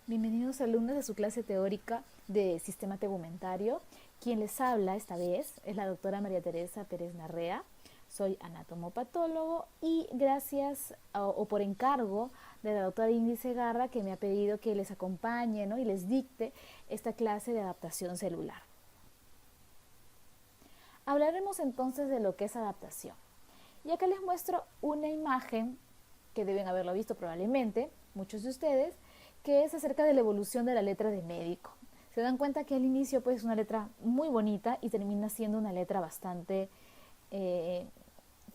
Bienvenidos alumnos de su clase teórica de sistema tegumentario. Quien les habla esta vez es la doctora María Teresa Pérez Narrea. Soy anatomopatólogo y gracias o por encargo de la doctora Ingrid Segarra, que me ha pedido que les acompañe, ¿no? y les dicte esta clase de adaptación celular. Hablaremos entonces de lo que es adaptación. Y acá les muestro una imagen que deben haberlo visto probablemente, muchos de ustedes, que es acerca de la evolución de la letra de médico. Se dan cuenta que al inicio pues es una letra muy bonita y termina siendo una letra bastante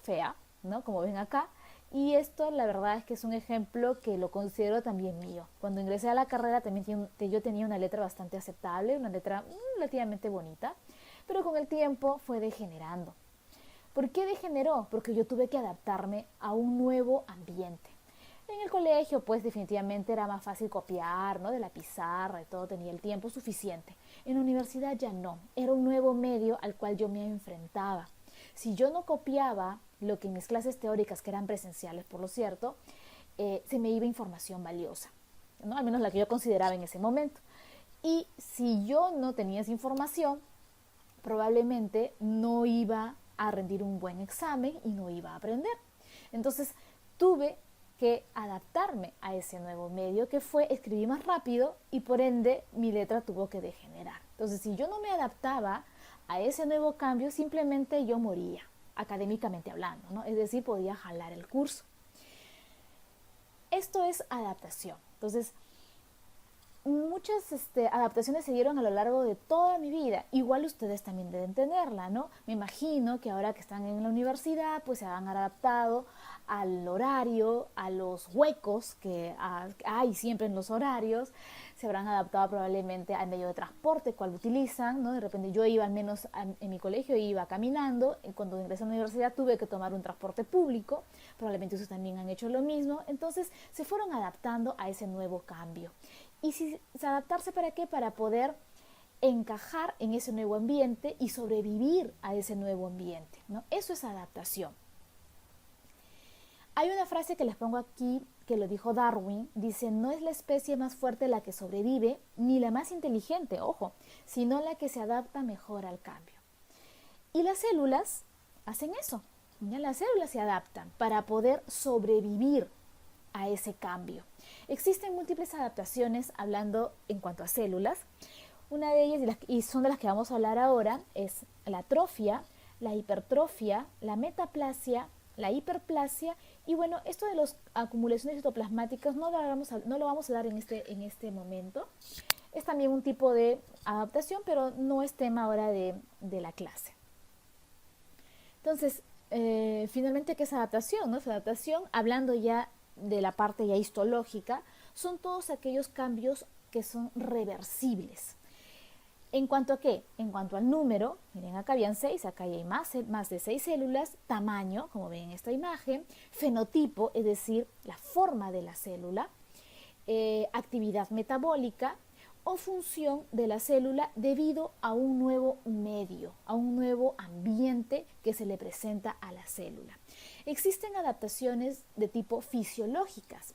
fea, ¿no? Como ven acá. Y esto la verdad es que es un ejemplo que lo considero también mío. Cuando ingresé a la carrera también yo tenía una letra bastante aceptable, una letra relativamente bonita, pero con el tiempo fue degenerando. ¿Por qué degeneró? Porque yo tuve que adaptarme a un nuevo ambiente. En el colegio, pues definitivamente era más fácil copiar, ¿no? De la pizarra y todo, tenía el tiempo suficiente. En la universidad ya no, era un nuevo medio al cual yo me enfrentaba. Si yo no copiaba lo que en mis clases teóricas, que eran presenciales por lo cierto, se me iba información valiosa, ¿no? Al menos la que yo consideraba en ese momento. Y si yo no tenía esa información, probablemente no iba a rendir un buen examen y no iba a aprender. Entonces tuve que adaptarme a ese nuevo medio, que fue escribir más rápido, y por ende mi letra tuvo que degenerar. Entonces, si yo no me adaptaba a ese nuevo cambio, simplemente yo moría, académicamente hablando, ¿no? Es decir, podía jalar el curso. Esto es adaptación. Entonces, muchas adaptaciones se dieron a lo largo de toda mi vida. Igual ustedes también deben tenerla, ¿no? Me imagino que ahora que están en la universidad, pues se han adaptado al horario, a los huecos que hay siempre en los horarios. Se habrán adaptado probablemente al medio de transporte cual utilizan, ¿no? De repente yo iba, al menos en mi colegio, iba caminando, y cuando ingresé a la universidad tuve que tomar un transporte público. Probablemente ustedes también han hecho lo mismo. Entonces se fueron adaptando a ese nuevo cambio. Y si adaptarse, ¿para qué? Para poder encajar en ese nuevo ambiente y sobrevivir a ese nuevo ambiente, ¿no? Eso es adaptación. Hay una frase que les pongo aquí que lo dijo Darwin, dice: no es la especie más fuerte la que sobrevive, ni la más inteligente, ojo, sino la que se adapta mejor al cambio. Y las células hacen eso, ¿ya? Las células se adaptan para poder sobrevivir a ese cambio. Existen múltiples adaptaciones hablando en cuanto a células. Una de ellas, y son de las que vamos a hablar ahora, es la atrofia, la hipertrofia, la metaplasia, la hiperplasia. Y bueno, esto de las acumulaciones citoplasmáticas no lo vamos a dar en este momento. Es también un tipo de adaptación, pero no es tema ahora de la clase. Entonces, finalmente, ¿qué es adaptación? ¿No? Es adaptación, hablando ya de la parte ya histológica, son todos aquellos cambios que son reversibles. ¿En cuanto a qué? En cuanto al número, miren, acá habían 6, acá hay más de 6 células, tamaño, como ven en esta imagen, fenotipo, es decir, la forma de la célula, actividad metabólica o función de la célula debido a un nuevo medio, a un nuevo ambiente que se le presenta a la célula. Existen adaptaciones de tipo fisiológicas,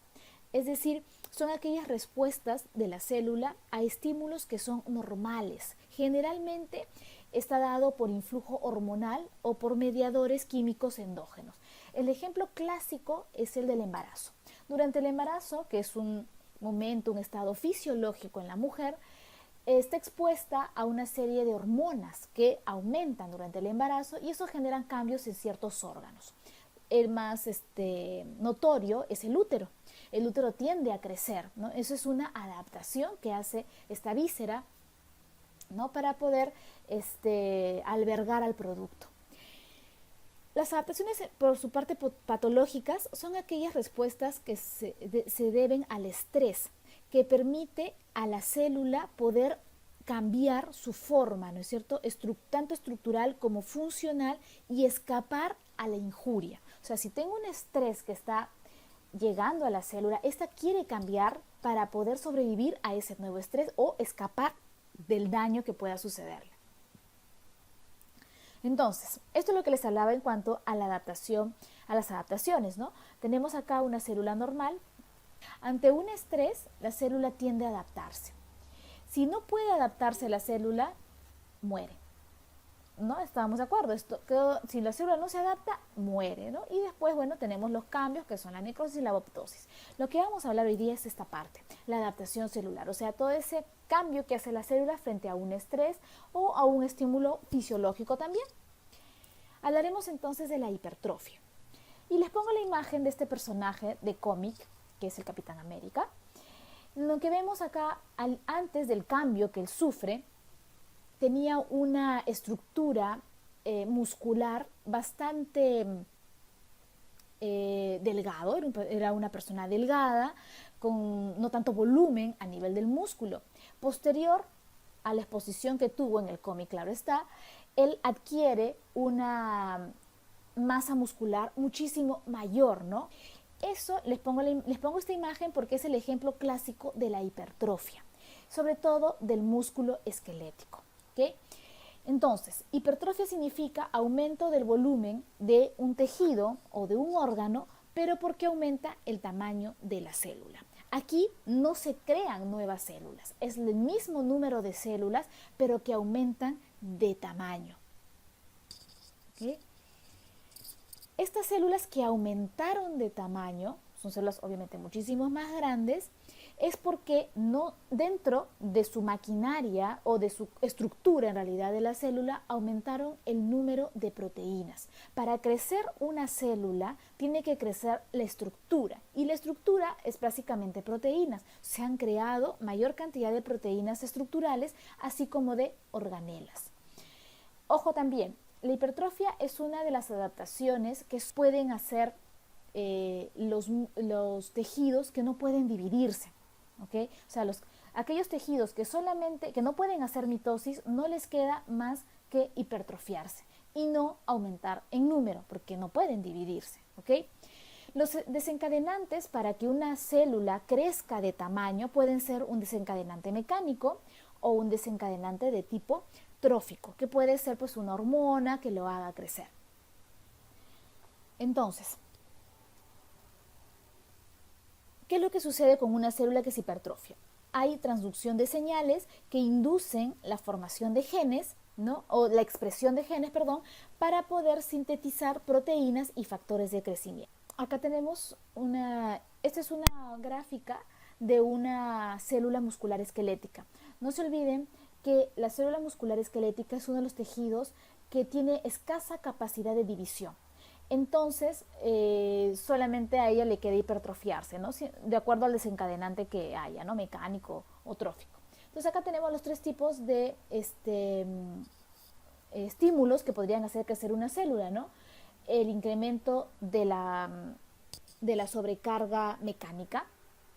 es decir, son aquellas respuestas de la célula a estímulos que son normales. Generalmente está dado por influjo hormonal o por mediadores químicos endógenos. El ejemplo clásico es el del embarazo. Durante el embarazo, que es un momento, un estado fisiológico en la mujer, está expuesta a una serie de hormonas que aumentan durante el embarazo, y eso genera cambios en ciertos órganos. El más notorio es el útero. El útero tiende a crecer, ¿no? Eso es una adaptación que hace esta víscera, ¿no? Para poder albergar al producto. Las adaptaciones, por su parte patológicas, son aquellas respuestas que se deben al estrés, que permite a la célula poder cambiar su forma, ¿no es cierto?, tanto estructural como funcional, y escapar a la injuria. O sea, si tengo un estrés que está llegando a la célula, esta quiere cambiar para poder sobrevivir a ese nuevo estrés o escapar del daño que pueda sucederle. Entonces, esto es lo que les hablaba en cuanto a la adaptación, a las adaptaciones, ¿no? Tenemos acá una célula normal Ante un estrés, la célula tiende a adaptarse. Si no puede adaptarse la célula, muere. ¿No? Estábamos de acuerdo, si la célula no se adapta, muere, ¿no? Y después, bueno, tenemos los cambios que son la necrosis y la apoptosis. Lo que vamos a hablar hoy día es esta parte, la adaptación celular, o sea, todo ese cambio que hace la célula frente a un estrés o a un estímulo fisiológico también. Hablaremos entonces de la hipertrofia. Y les pongo la imagen de este personaje de cómic, que es el Capitán América. Lo que vemos acá, antes del cambio que él sufre, tenía una estructura muscular bastante delgado, era una persona delgada, con no tanto volumen a nivel del músculo. Posterior a la exposición que tuvo en el cómic, claro está, él adquiere una masa muscular muchísimo mayor, ¿no? Eso les pongo esta imagen porque es el ejemplo clásico de la hipertrofia, sobre todo del músculo esquelético. ¿Okay? Entonces, hipertrofia significa aumento del volumen de un tejido o de un órgano, pero porque aumenta el tamaño de la célula. Aquí no se crean nuevas células, es el mismo número de células, pero que aumentan de tamaño. ¿Okay? Estas células que aumentaron de tamaño, son células obviamente muchísimo más grandes, es porque no dentro de su maquinaria o de su estructura en realidad de la célula aumentaron el número de proteínas. Para crecer una célula tiene que crecer la estructura y la estructura es básicamente proteínas. Se han creado mayor cantidad de proteínas estructurales así como de organelas. Ojo también, la hipertrofia es una de las adaptaciones que pueden hacer los tejidos que no pueden dividirse. ¿Okay? O sea, aquellos tejidos que no pueden hacer mitosis, no les queda más que hipertrofiarse y no aumentar en número, porque no pueden dividirse. ¿Okay? Los desencadenantes para que una célula crezca de tamaño pueden ser un desencadenante mecánico o un desencadenante de tipo trófico, que puede ser pues una hormona que lo haga crecer. Entonces, ¿qué es lo que sucede con una célula que se hipertrofia? Hay transducción de señales que inducen la formación de genes, ¿no? O la expresión de genes, perdón, para poder sintetizar proteínas y factores de crecimiento. Acá tenemos esta es una gráfica de una célula muscular esquelética. No se olviden que la célula muscular esquelética es uno de los tejidos que tiene escasa capacidad de división. Entonces, solamente a ella le queda hipertrofiarse, ¿no? De acuerdo al desencadenante que haya, ¿no? Mecánico o trófico. Entonces, acá tenemos los tres tipos de estímulos que podrían hacer crecer una célula, ¿no? El incremento de la sobrecarga mecánica,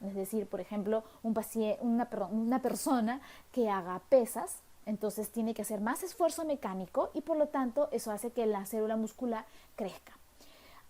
es decir, por ejemplo, una persona que haga pesas, entonces tiene que hacer más esfuerzo mecánico y por lo tanto eso hace que la célula muscular crezca.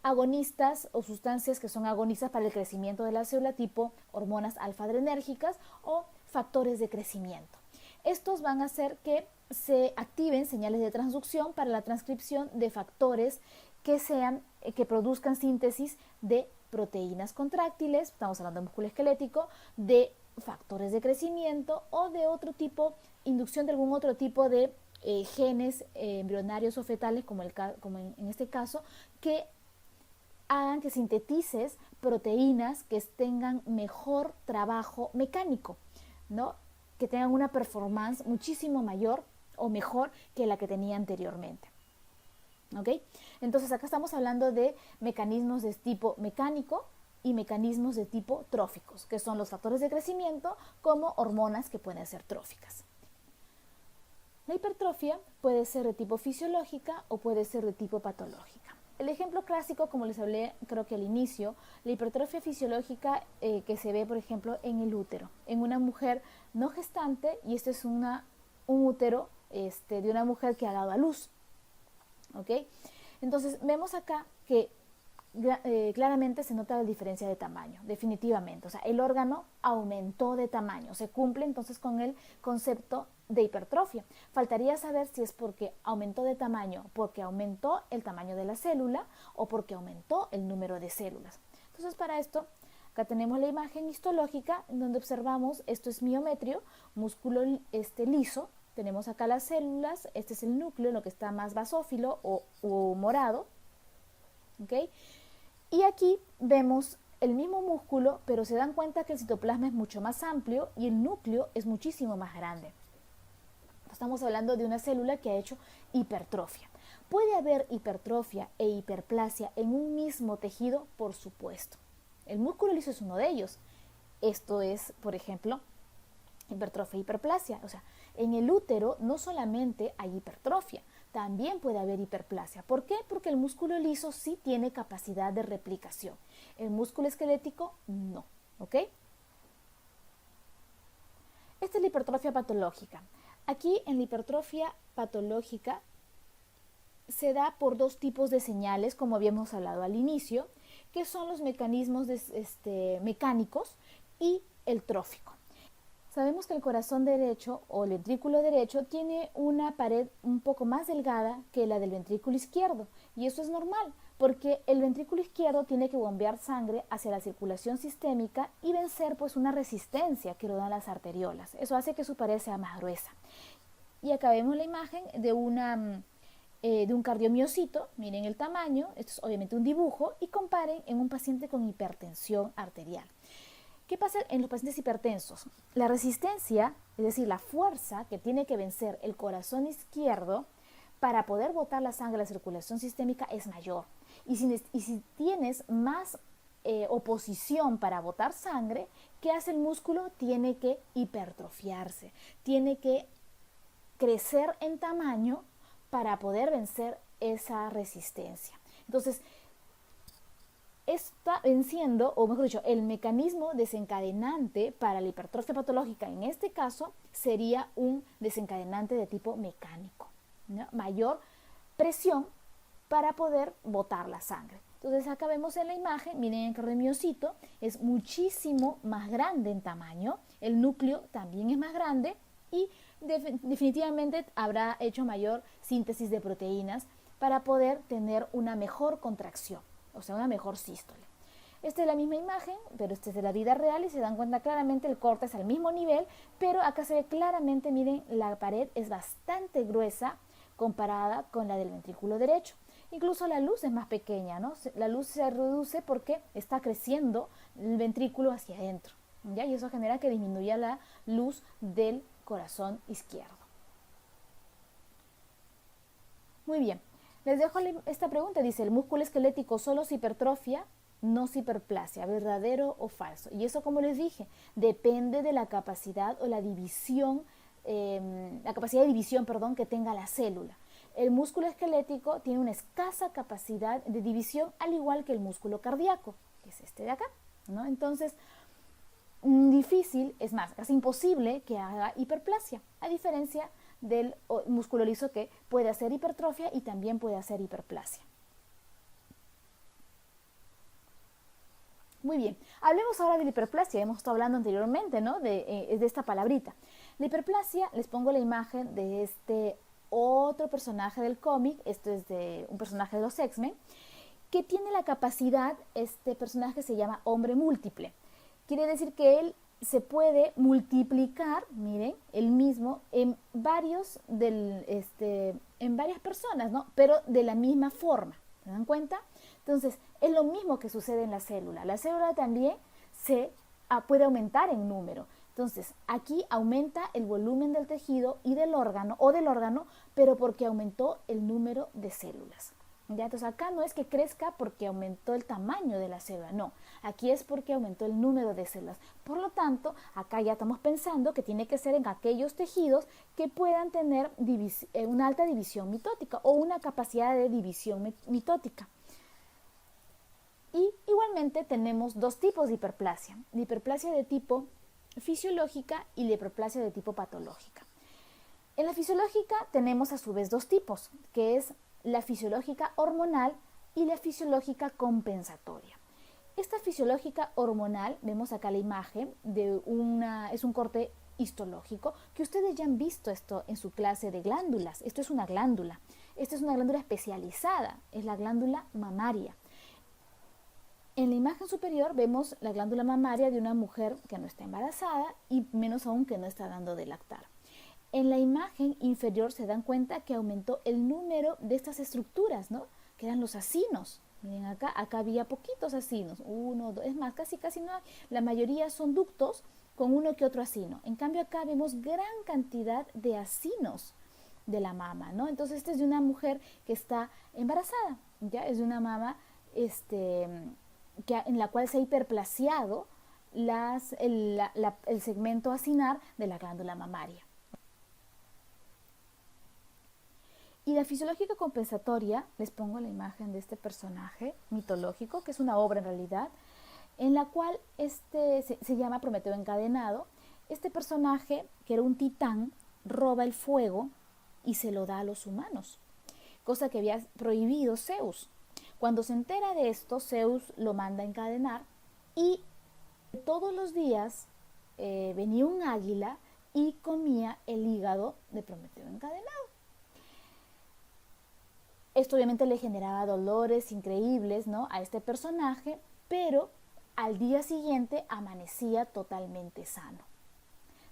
Agonistas o sustancias que son agonistas para el crecimiento de la célula, tipo hormonas alfa-adrenérgicas o factores de crecimiento. Estos van a hacer que se activen señales de transducción para la transcripción de factores que produzcan síntesis de proteínas contráctiles, estamos hablando de músculo esquelético, de factores de crecimiento o de otro tipo, inducción de algún otro tipo de genes embrionarios o fetales, como en este caso, que hagan que sintetices proteínas que tengan mejor trabajo mecánico, ¿no? Que tengan una performance muchísimo mayor o mejor que la que tenía anteriormente. ¿Ok? Entonces acá estamos hablando de mecanismos de tipo mecánico y mecanismos de tipo tróficos, que son los factores de crecimiento como hormonas que pueden ser tróficas. La hipertrofia puede ser de tipo fisiológica o puede ser de tipo patológica. El ejemplo clásico, como les hablé creo que al inicio, la hipertrofia fisiológica que se ve, por ejemplo, en el útero, en una mujer no gestante, y este es un útero de una mujer que ha dado a luz. ¿Ok? Entonces vemos acá que claramente se nota la diferencia de tamaño, definitivamente. O sea, el órgano aumentó de tamaño, se cumple entonces con el concepto de hipertrofia. Faltaría saber si es porque aumentó de tamaño, porque aumentó el tamaño de la célula o porque aumentó el número de células. Entonces, para esto Acá tenemos la imagen histológica en donde observamos, esto es miometrio, músculo liso. Tenemos acá las células, este es el núcleo, lo que está más basófilo o morado. ¿Okay? Y aquí vemos el mismo músculo, pero se dan cuenta que el citoplasma es mucho más amplio y el núcleo es muchísimo más grande. Estamos hablando de una célula que ha hecho hipertrofia. ¿Puede haber hipertrofia e hiperplasia en un mismo tejido? Por supuesto. El músculo liso es uno de ellos. Esto es, por ejemplo, hipertrofia e hiperplasia. O sea, en el útero no solamente hay hipertrofia, también puede haber hiperplasia. ¿Por qué? Porque el músculo liso sí tiene capacidad de replicación. El músculo esquelético no. ¿Ok? Esta es la hipertrofia patológica. Aquí en la hipertrofia patológica se da por dos tipos de señales, como habíamos hablado al inicio, que son los mecanismos mecánicos y el trófico. Sabemos que el corazón derecho o el ventrículo derecho tiene una pared un poco más delgada que la del ventrículo izquierdo, y eso es normal, porque el ventrículo izquierdo tiene que bombear sangre hacia la circulación sistémica y vencer pues una resistencia que lo dan las arteriolas. Eso hace que su pared sea más gruesa. Y acá vemos la imagen de un cardiomiocito. Miren el tamaño, esto es obviamente un dibujo, y comparen en un paciente con hipertensión arterial. ¿Qué pasa en los pacientes hipertensos? La resistencia, es decir, la fuerza que tiene que vencer el corazón izquierdo para poder botar la sangre a la circulación sistémica es mayor. Y si tienes más oposición para botar sangre, ¿qué hace el músculo? Tiene que hipertrofiarse, tiene que crecer en tamaño para poder vencer esa resistencia. Entonces, está venciendo, o mejor dicho, el mecanismo desencadenante para la hipertrofia patológica en este caso sería un desencadenante de tipo mecánico, ¿no? Mayor presión para poder botar la sangre. Entonces acá vemos en la imagen, miren el cardiomiocito, es muchísimo más grande en tamaño, el núcleo también es más grande y definitivamente habrá hecho mayor síntesis de proteínas para poder tener una mejor contracción, o sea, una mejor sístole. Esta es la misma imagen, pero esta es de la vida real y se dan cuenta claramente el corte es al mismo nivel, pero acá se ve claramente, miren, la pared es bastante gruesa comparada con la del ventrículo derecho. Incluso la luz es más pequeña, ¿no? La luz se reduce porque está creciendo el ventrículo hacia adentro, ¿ya? Y eso genera que disminuya la luz del corazón izquierdo. Muy bien, les dejo esta pregunta, dice, ¿el músculo esquelético solo se hipertrofia? No se hiperplasia, ¿verdadero o falso? Y eso, como les dije, depende de la capacidad o la división, la capacidad de división, que tenga la célula. El músculo esquelético tiene una escasa capacidad de división, al igual que el músculo cardíaco, que es este de acá, ¿no? Entonces, difícil, es más, casi imposible que haga hiperplasia, a diferencia del músculo liso que puede hacer hipertrofia y también puede hacer hiperplasia. Muy bien, hablemos ahora de la hiperplasia. Hemos estado hablando anteriormente, ¿no? de esta palabrita. La hiperplasia, les pongo la imagen de este otro personaje del cómic, esto es de un personaje de los X-Men, que tiene la capacidad, este personaje se llama hombre múltiple. Quiere decir que él se puede multiplicar, miren, él mismo en varias personas, ¿no? Pero de la misma forma, ¿se dan cuenta? Entonces, es lo mismo que sucede en la célula. La célula también puede aumentar en número. Entonces, aquí aumenta el volumen del tejido y del órgano, pero porque aumentó el número de células. ¿Ya? Entonces, acá no es que crezca porque aumentó el tamaño de la célula, no. Aquí es porque aumentó el número de células. Por lo tanto, acá ya estamos pensando que tiene que ser en aquellos tejidos que puedan tener una alta división mitótica o una capacidad de división mitótica. Y igualmente tenemos dos tipos de hiperplasia. La hiperplasia de tipo fisiológica y la hiperplasia de tipo patológica. En la fisiológica tenemos a su vez dos tipos, que es la fisiológica hormonal y la fisiológica compensatoria. Esta fisiológica hormonal, vemos acá la imagen es un corte histológico, que ustedes ya han visto esto en su clase de glándulas. Esto es una glándula especializada, es la glándula mamaria. En la imagen superior vemos la glándula mamaria de una mujer que no está embarazada y menos aún que no está dando de lactar. En la imagen inferior se dan cuenta que aumentó el número de estas estructuras, ¿no? Que eran los acinos. Miren acá había poquitos acinos, 1, 2, es más, casi no hay. La mayoría son ductos con uno que otro acino. En cambio acá vemos gran cantidad de acinos de la mama, ¿no? Entonces esta es de una mujer que está embarazada, ya es de una mama en la cual se ha hiperplasiado el segmento acinar de la glándula mamaria. Y la fisiológica compensatoria, les pongo la imagen de este personaje mitológico, que es una obra en realidad, en la cual se llama Prometeo encadenado. Este personaje, que era un titán, roba el fuego y se lo da a los humanos, cosa que había prohibido Zeus. Cuando se entera de esto, Zeus lo manda a encadenar y todos los días venía un águila y comía el hígado de Prometeo encadenado. Esto obviamente le generaba dolores increíbles, ¿no?, a este personaje, pero al día siguiente amanecía totalmente sano.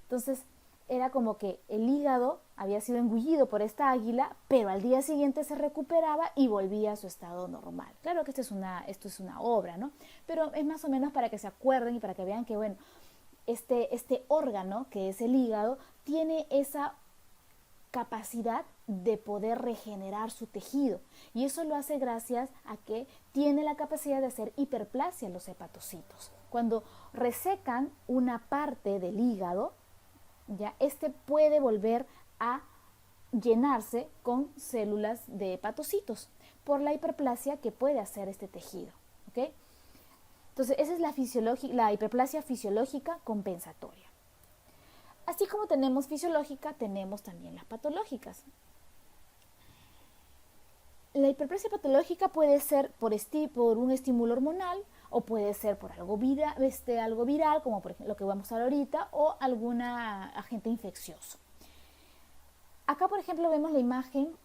Entonces era como que el hígado había sido engullido por esta águila, pero al día siguiente se recuperaba y volvía a su estado normal. Claro que esto es una obra, ¿no? Pero es más o menos para que se acuerden y para que vean que, bueno, este órgano, que es el hígado, tiene esa capacidad de poder regenerar su tejido, y eso lo hace gracias a que tiene la capacidad de hacer hiperplasia en los hepatocitos. Cuando resecan una parte del hígado, ya puede volver a llenarse con células de hepatocitos por la hiperplasia que puede hacer este tejido, ¿ok? Entonces esa es la hiperplasia fisiológica compensatoria. Así como tenemos fisiológica, tenemos también las patológicas. La hiperplasia patológica puede ser por un estímulo hormonal, o puede ser por algo viral, como por ejemplo lo que vamos a ver ahorita, o algún agente infeccioso. Acá, por ejemplo, vemos la imagen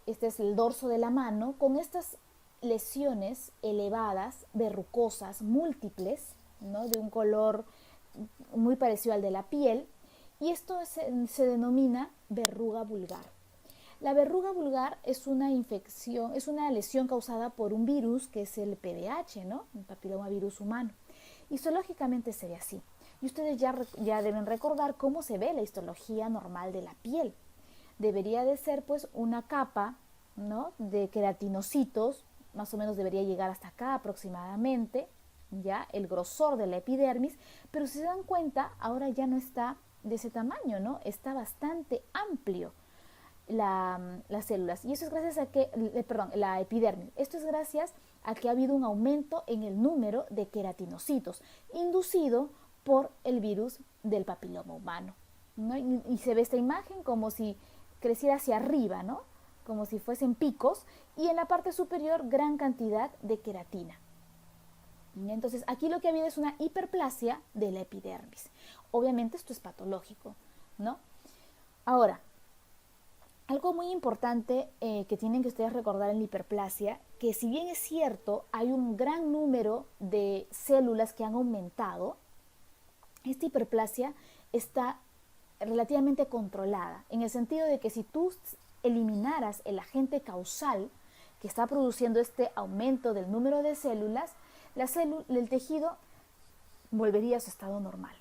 este es el dorso de la mano, con estas lesiones elevadas, verrucosas, múltiples, ¿no?, de un color muy parecido al de la piel, y esto se denomina verruga vulgar. La verruga vulgar es una infección, es una lesión causada por un virus que es el PDH, ¿no?, un papilomavirus humano. Histológicamente se ve así. Y ustedes ya deben recordar cómo se ve la histología normal de la piel. Debería de ser pues una capa, ¿no?, de queratinocitos, más o menos debería llegar hasta acá aproximadamente, ya el grosor de la epidermis, pero si se dan cuenta, ahora ya no está de ese tamaño, ¿no? Está bastante amplio las células, y eso es gracias a que, la epidermis, esto es gracias a que ha habido un aumento en el número de queratinocitos inducido por el virus del papiloma humano, ¿no? Y se ve esta imagen como si creciera hacia arriba, ¿no?, como si fuesen picos, y en la parte superior gran cantidad de queratina. Entonces aquí lo que ha habido es una hiperplasia de la epidermis. Obviamente esto es patológico, ¿no? Ahora, algo muy importante que tienen que ustedes recordar en la hiperplasia, que si bien es cierto, hay un gran número de células que han aumentado, esta hiperplasia está relativamente controlada, en el sentido de que si tú eliminaras el agente causal que está produciendo este aumento del número de células, el tejido volvería a su estado normal.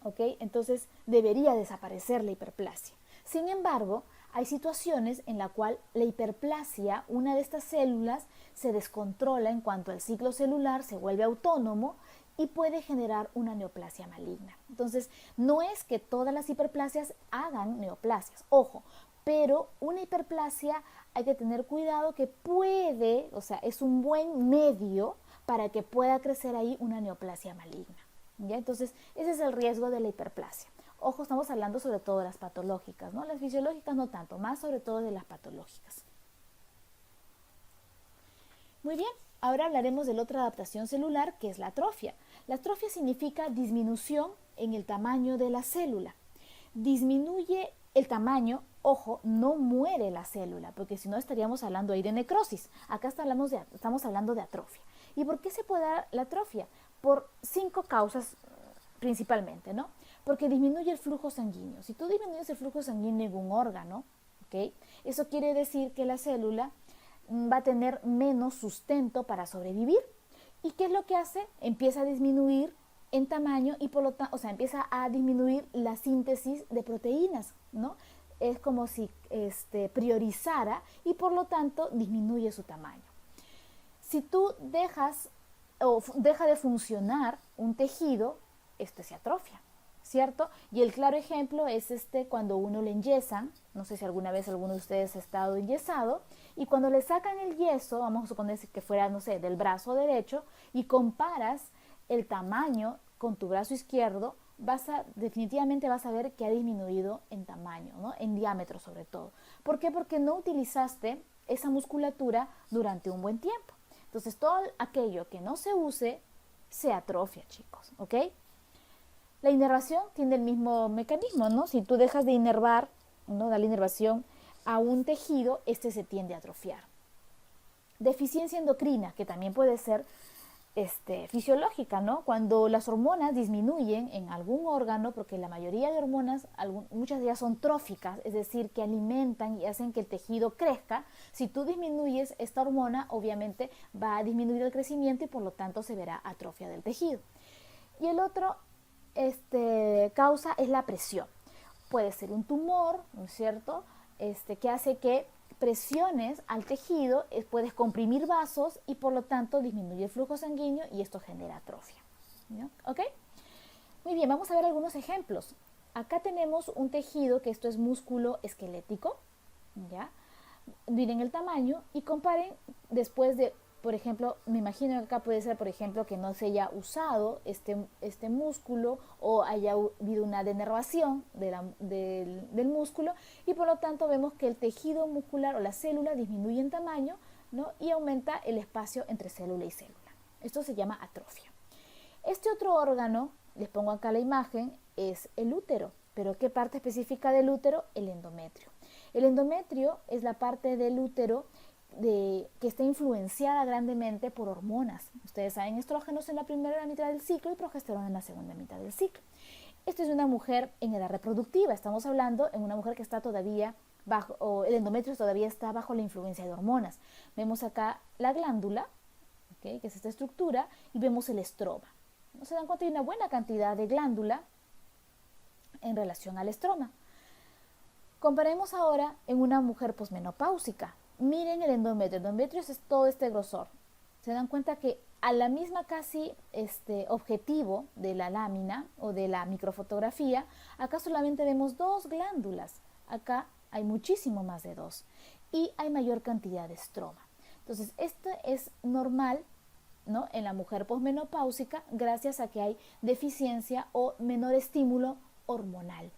¿Ok? Entonces debería desaparecer la hiperplasia. Sin embargo, hay situaciones en la cual la hiperplasia, una de estas células, se descontrola en cuanto al ciclo celular, se vuelve autónomo y puede generar una neoplasia maligna. Entonces, no es que todas las hiperplasias hagan neoplasias, ojo, pero una hiperplasia hay que tener cuidado que puede, o sea, es un buen medio para que pueda crecer ahí una neoplasia maligna, ¿ya? Entonces, ese es el riesgo de la hiperplasia. Ojo, estamos hablando sobre todo de las patológicas, ¿no? Las fisiológicas no tanto, más sobre todo de las patológicas. Muy bien, ahora hablaremos de la otra adaptación celular, que es la atrofia. La atrofia significa disminución en el tamaño de la célula. Disminuye el tamaño, ojo, no muere la célula, porque si no estaríamos hablando ahí de necrosis. Acá estamos hablando de atrofia. ¿Y por qué se puede dar la atrofia? Por 5 causas principalmente, ¿no? Porque disminuye el flujo sanguíneo. Si tú disminuyes el flujo sanguíneo en un órgano, ¿ok? Eso quiere decir que la célula va a tener menos sustento para sobrevivir. ¿Y qué es lo que hace? Empieza a disminuir en tamaño y por lo tanto, empieza a disminuir la síntesis de proteínas, ¿no? Es como si priorizara y por lo tanto disminuye su tamaño. Si tú deja de funcionar un tejido, se atrofia, ¿cierto? Y el claro ejemplo es cuando uno le enyesan, no sé si alguna vez alguno de ustedes ha estado enyesado, y cuando le sacan el yeso, vamos a suponer que fuera, no sé, del brazo derecho, y comparas el tamaño con tu brazo izquierdo, definitivamente vas a ver que ha disminuido en tamaño, ¿no? En diámetro sobre todo. ¿Por qué? Porque no utilizaste esa musculatura durante un buen tiempo. Entonces todo aquello que no se use se atrofia, chicos, ¿ok? La inervación tiene el mismo mecanismo, ¿no? Si tú dejas de inervar, ¿no? Dar la inervación a un tejido, se tiende a atrofiar. Deficiencia endocrina, que también puede ser fisiológica, ¿no? Cuando las hormonas disminuyen en algún órgano, porque la mayoría de hormonas, muchas de ellas son tróficas, es decir, que alimentan y hacen que el tejido crezca. Si tú disminuyes esta hormona, obviamente va a disminuir el crecimiento y por lo tanto se verá atrofia del tejido. Y el otro causa es la presión. Puede ser un tumor, ¿no es cierto? Que hace que presiones al tejido, puedes comprimir vasos y por lo tanto disminuye el flujo sanguíneo y esto genera atrofia, ¿no? ¿Ok? Muy bien, vamos a ver algunos ejemplos. Acá tenemos un tejido que esto es músculo esquelético, ¿ya? Miren el tamaño y comparen después de, por ejemplo, me imagino que acá puede ser, por ejemplo, que no se haya usado este músculo o haya habido una denervación del músculo y por lo tanto vemos que el tejido muscular o la célula disminuye en tamaño, ¿no? Y aumenta el espacio entre célula y célula. Esto se llama atrofia. Este otro órgano, les pongo acá la imagen, es el útero. ¿Pero qué parte específica del útero? El endometrio. El endometrio es la parte del útero que está influenciada grandemente por hormonas. Ustedes saben, estrógenos en la primera mitad del ciclo y progesterona en la segunda mitad del ciclo. Esta es una mujer en edad reproductiva. Estamos hablando en una mujer que está todavía bajo, o el endometrio todavía está bajo la influencia de hormonas. Vemos acá la glándula, ¿okay? Que es esta estructura, y vemos el estroma. ¿No se dan cuenta? Hay una buena cantidad de glándula en relación al estroma. Comparemos ahora en una mujer posmenopáusica. Miren el endometrio. El endometrio es todo este grosor. Se dan cuenta que a la misma casi objetivo de la lámina o de la microfotografía, acá solamente vemos 2 glándulas. Acá hay muchísimo más de 2 y hay mayor cantidad de estroma. Entonces, esto es normal, ¿no? En la mujer posmenopáusica gracias a que hay deficiencia o menor estímulo hormonal.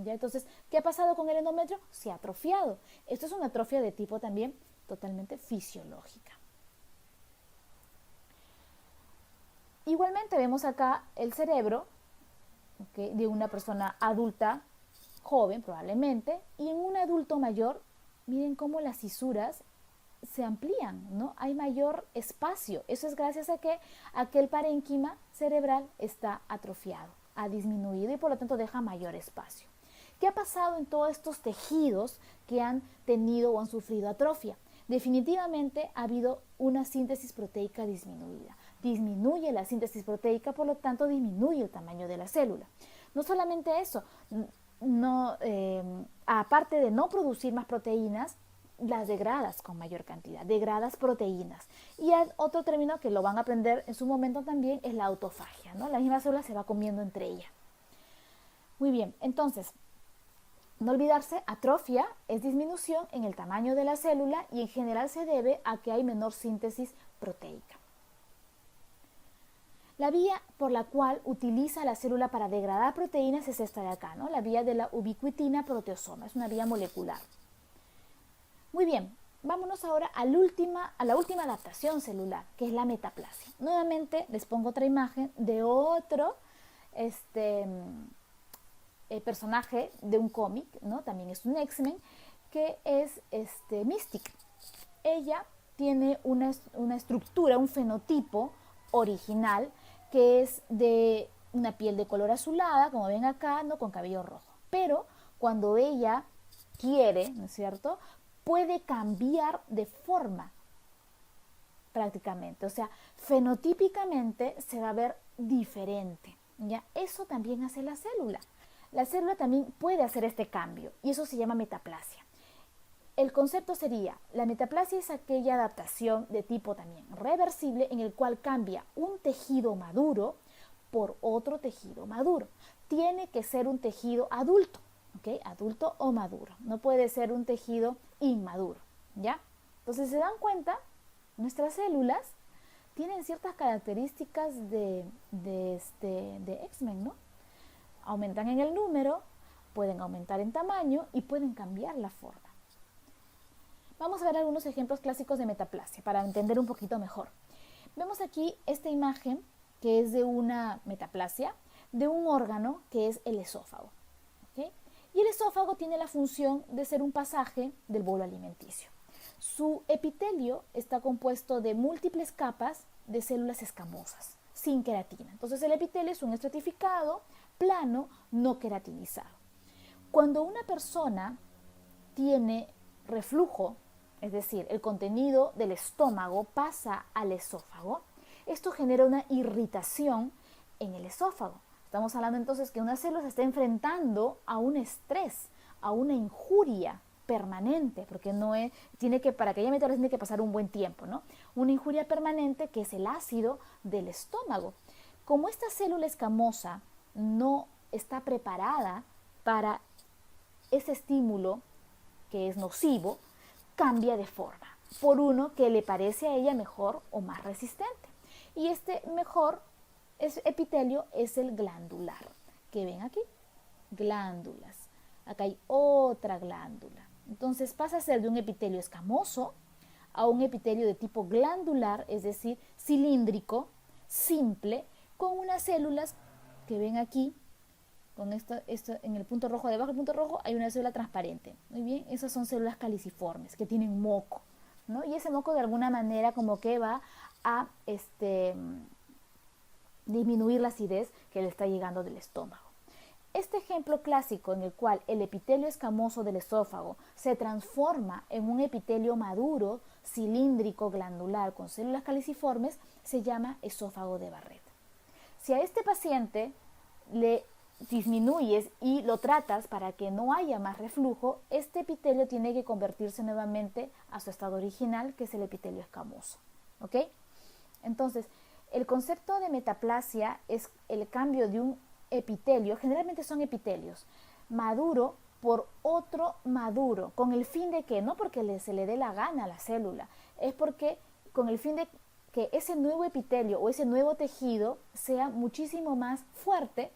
¿Ya? Entonces, ¿qué ha pasado con el endometrio? Se ha atrofiado. Esto es una atrofia de tipo también totalmente fisiológica. Igualmente vemos acá el cerebro, ¿okay? De una persona adulta, joven probablemente, y en un adulto mayor, miren cómo las cisuras se amplían, ¿no? Hay mayor espacio. Eso es gracias a que aquel parénquima cerebral está atrofiado, ha disminuido y por lo tanto deja mayor espacio. ¿Qué ha pasado en todos estos tejidos que han tenido o han sufrido atrofia? Definitivamente ha habido una síntesis proteica disminuida. Disminuye la síntesis proteica, por lo tanto disminuye el tamaño de la célula. No solamente eso, aparte de no producir más proteínas, las degradas con mayor cantidad, degradas proteínas. Y otro término que lo van a aprender en su momento también es la autofagia, ¿no? La misma célula se va comiendo entre ella. Muy bien, entonces, no olvidarse, atrofia es disminución en el tamaño de la célula y en general se debe a que hay menor síntesis proteica. La vía por la cual utiliza la célula para degradar proteínas es esta de acá, ¿no? La vía de la ubiquitina proteosoma, es una vía molecular. Muy bien, vámonos ahora a la última adaptación celular, que es la metaplasia. Nuevamente les pongo otra imagen de otro personaje de un cómic, ¿no? También es un X-Men, que es Mystique. Ella tiene una estructura, un fenotipo original que es de una piel de color azulada, como ven acá, ¿no? Con cabello rojo. Pero cuando ella quiere, ¿no es cierto?, puede cambiar de forma prácticamente. O sea, fenotípicamente se va a ver diferente. ¿Ya? Eso también hace la célula. La célula también puede hacer este cambio y eso se llama metaplasia. El concepto sería, la metaplasia es aquella adaptación de tipo también reversible en el cual cambia un tejido maduro por otro tejido maduro. Tiene que ser un tejido adulto, ¿ok? Adulto o maduro. No puede ser un tejido inmaduro, ¿ya? Entonces, ¿se dan cuenta? Nuestras células tienen ciertas características de X-Men, ¿no? Aumentan en el número, pueden aumentar en tamaño y pueden cambiar la forma. Vamos a ver algunos ejemplos clásicos de metaplasia para entender un poquito mejor. Vemos aquí esta imagen que es de una metaplasia de un órgano que es el esófago. ¿Okay? Y el esófago tiene la función de ser un pasaje del bolo alimenticio. Su epitelio está compuesto de múltiples capas de células escamosas, sin queratina. Entonces el epitelio es un estratificado, plano, no queratinizado. Cuando una persona tiene reflujo, es decir, el contenido del estómago pasa al esófago, esto genera una irritación en el esófago. Estamos hablando entonces que una célula se está enfrentando a un estrés, a una injuria permanente, porque para que haya metaplasia tiene que pasar un buen tiempo, ¿no? Una injuria permanente que es el ácido del estómago. Como esta célula escamosa no está preparada para ese estímulo que es nocivo, cambia de forma por uno que le parece a ella mejor o más resistente. Y este mejor epitelio es el glandular, que ven aquí, glándulas. Acá hay otra glándula. Entonces pasa a ser de un epitelio escamoso a un epitelio de tipo glandular, es decir, cilíndrico, simple, con unas células que ven aquí, con esto en el punto rojo, debajo del punto rojo hay una célula transparente. Muy bien, esas son células caliciformes que tienen moco, ¿no? Y ese moco de alguna manera como que va a disminuir la acidez que le está llegando del estómago. Este ejemplo clásico en el cual el epitelio escamoso del esófago se transforma en un epitelio maduro, cilíndrico, glandular, con células caliciformes, se llama esófago de Barrett. Si a este paciente le disminuyes y lo tratas para que no haya más reflujo, este epitelio tiene que convertirse nuevamente a su estado original, que es el epitelio escamoso. ¿Ok? Entonces, el concepto de metaplasia es el cambio de un epitelio, generalmente son epitelios, maduro por otro maduro, con el fin de que, no porque se le dé la gana a la célula, es porque con el fin de que ese nuevo epitelio o ese nuevo tejido sea muchísimo más fuerte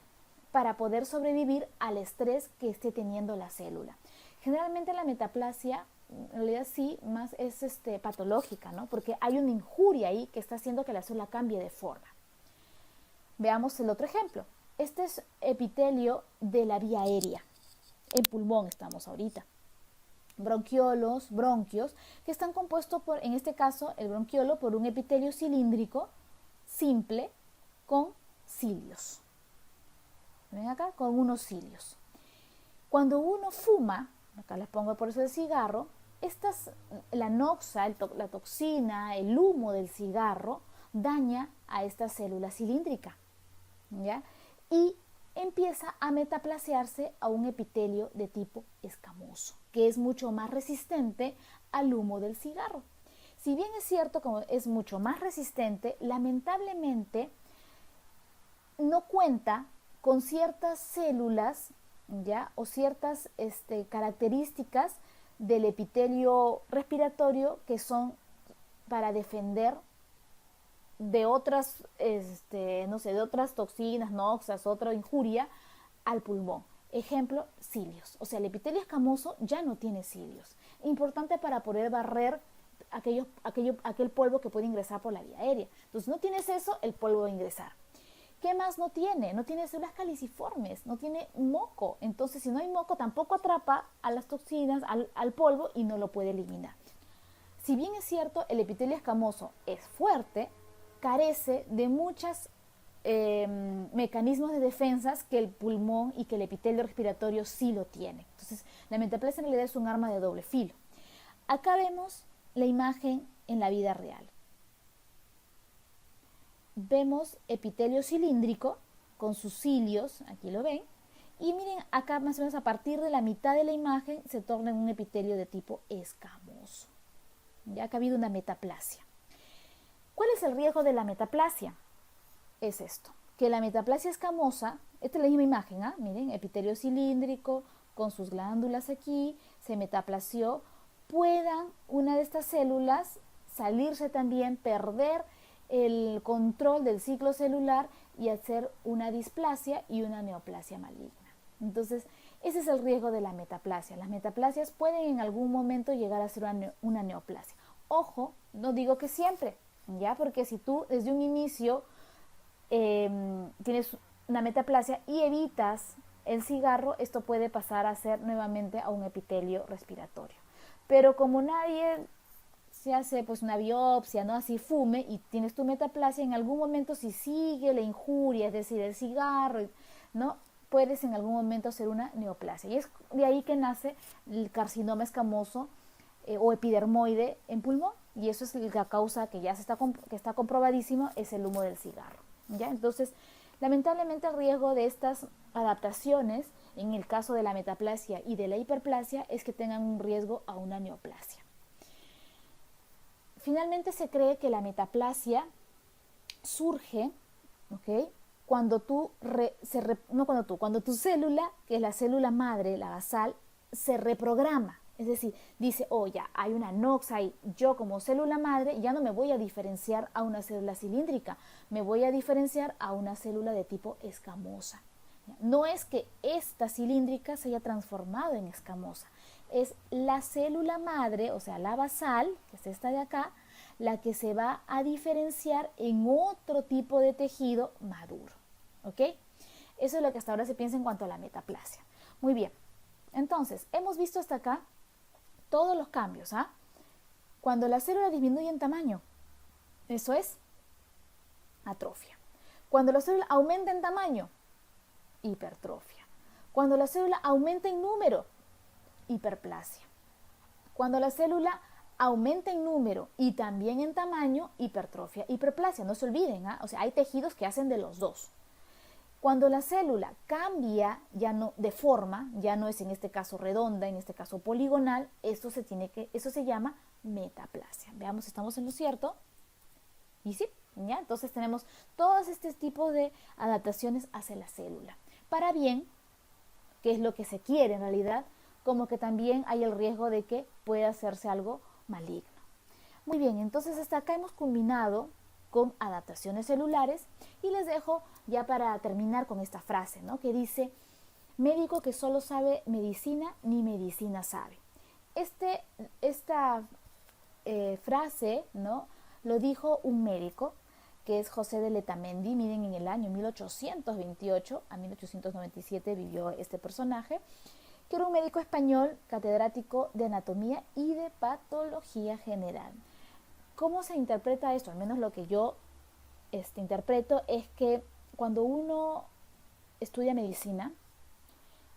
para poder sobrevivir al estrés que esté teniendo la célula. Generalmente la metaplasia, en realidad sí, más es patológica, ¿no? Porque hay una injuria ahí que está haciendo que la célula cambie de forma. Veamos el otro ejemplo. Este es epitelio de la vía aérea. En pulmón estamos ahorita. Bronquiolos, bronquios, que están compuestos por, en este caso, el bronquiolo por un epitelio cilíndrico simple con cilios. ¿Ven acá? Con unos cilios. Cuando uno fuma, acá les pongo por eso el cigarro, la noxa, la toxina, el humo del cigarro daña a esta célula cilíndrica, ¿ya? Y empieza a metaplasiarse a un epitelio de tipo escamoso, que es mucho más resistente al humo del cigarro. Si bien es cierto que es mucho más resistente, lamentablemente no cuenta con ciertas células, ¿ya? O ciertas características del epitelio respiratorio que son para defender de otras, de otras toxinas, noxas, otra injuria al pulmón. Ejemplo, cilios. O sea, el epitelio escamoso ya no tiene cilios. Importante para poder barrer aquel polvo que puede ingresar por la vía aérea. Entonces, no tienes eso, el polvo va a ingresar. ¿Qué más no tiene? No tiene células caliciformes, no tiene moco. Entonces, si no hay moco, tampoco atrapa a las toxinas, al polvo y no lo puede eliminar. Si bien es cierto, el epitelio escamoso es fuerte, carece de muchos mecanismos de defensas que el pulmón y que el epitelio respiratorio sí lo tienen. Entonces, la metaplasia en realidad es un arma de doble filo. Acá vemos la imagen en la vida real. Vemos epitelio cilíndrico con sus cilios, aquí lo ven, y miren acá más o menos a partir de la mitad de la imagen se torna en un epitelio de tipo escamoso. Ya que ha habido una metaplasia. ¿Cuál es el riesgo de la metaplasia? Es esto, que la metaplasia escamosa, esta es la misma imagen, miren, epitelio cilíndrico con sus glándulas aquí, se metaplasió, puedan una de estas células salirse también, perder el control del ciclo celular y hacer una displasia y una neoplasia maligna. Entonces, ese es el riesgo de la metaplasia. Las metaplasias pueden en algún momento llegar a ser una neoplasia. Ojo, no digo que siempre, ¿ya? Porque si tú desde un inicio tienes una metaplasia y evitas el cigarro, esto puede pasar a ser nuevamente a un epitelio respiratorio. Pero como nadie se hace pues una biopsia, ¿no? Así fume y tienes tu metaplasia, en algún momento si sigue la injuria, es decir, el cigarro, ¿no? Puedes en algún momento hacer una neoplasia. Y es de ahí que nace el carcinoma escamoso o epidermoide en pulmón. Y eso es la causa que ya está comprobadísimo, es el humo del cigarro. ¿Ya? Entonces, lamentablemente el riesgo de estas adaptaciones, en el caso de la metaplasia y de la hiperplasia, es que tengan un riesgo a una neoplasia. Finalmente se cree que la metaplasia surge, ¿ok?, cuando tu célula, que es la célula madre, la basal, se reprograma. Es decir, dice, ya hay una NOx ahí, yo como célula madre ya no me voy a diferenciar a una célula cilíndrica, me voy a diferenciar a una célula de tipo escamosa. No es que esta cilíndrica se haya transformado en escamosa, es la célula madre, o sea, la basal, que es esta de acá, la que se va a diferenciar en otro tipo de tejido maduro. ¿Ok? Eso es lo que hasta ahora se piensa en cuanto a la metaplasia. Muy bien. Entonces, hemos visto hasta acá todos los cambios. Cuando la célula disminuye en tamaño, eso es atrofia. Cuando la célula aumenta en tamaño, hipertrofia. Cuando la célula aumenta en número, hiperplasia. Cuando la célula aumenta en número y también en tamaño, hipertrofia, hiperplasia. No se olviden, o sea, hay tejidos que hacen de los dos. Cuando la célula cambia ya no de forma, ya no es en este caso redonda, en este caso poligonal, eso se llama metaplasia. Veamos, ¿estamos en lo cierto? Y sí, ¿ya? Entonces tenemos todos este tipo de adaptaciones hacia la célula. Para bien, que es lo que se quiere en realidad, como que también hay el riesgo de que pueda hacerse algo maligno. Muy bien, entonces hasta acá hemos culminado con adaptaciones celulares y les dejo ya para terminar con esta frase, ¿no?, que dice: médico que solo sabe medicina, ni medicina sabe. Esta frase, ¿no?, lo dijo un médico que es José de Letamendi. Miren, en el año 1828 a 1897 vivió este personaje, que era un médico español, catedrático de anatomía y de patología general. ¿Cómo se interpreta esto? Al menos lo que yo interpreto es que cuando uno estudia medicina,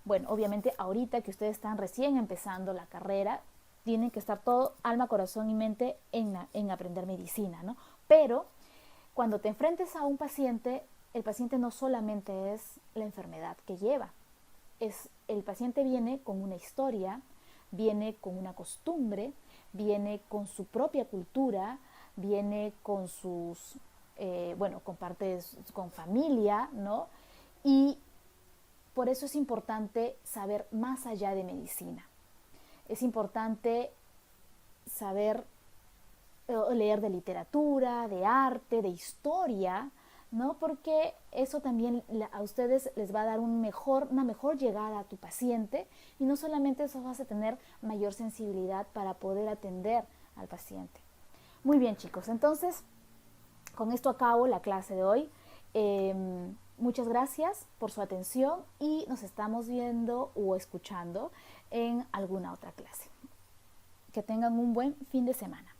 bueno, obviamente ahorita que ustedes están recién empezando la carrera, tienen que estar todo, alma, corazón y mente en aprender medicina, ¿no? Pero cuando te enfrentes a un paciente, el paciente no solamente es la enfermedad que lleva, el paciente viene con una historia, viene con una costumbre, viene con su propia cultura, viene con sus, con familia, ¿no? Y por eso es importante saber más allá de medicina. Es importante saber leer de literatura, de arte, de historia, ¿no? Porque eso también a ustedes les va a dar una mejor llegada a tu paciente, y no solamente eso vas a tener mayor sensibilidad para poder atender al paciente. Muy bien, chicos, entonces con esto acabo la clase de hoy. Muchas gracias por su atención y nos estamos viendo o escuchando en alguna otra clase. Que tengan un buen fin de semana.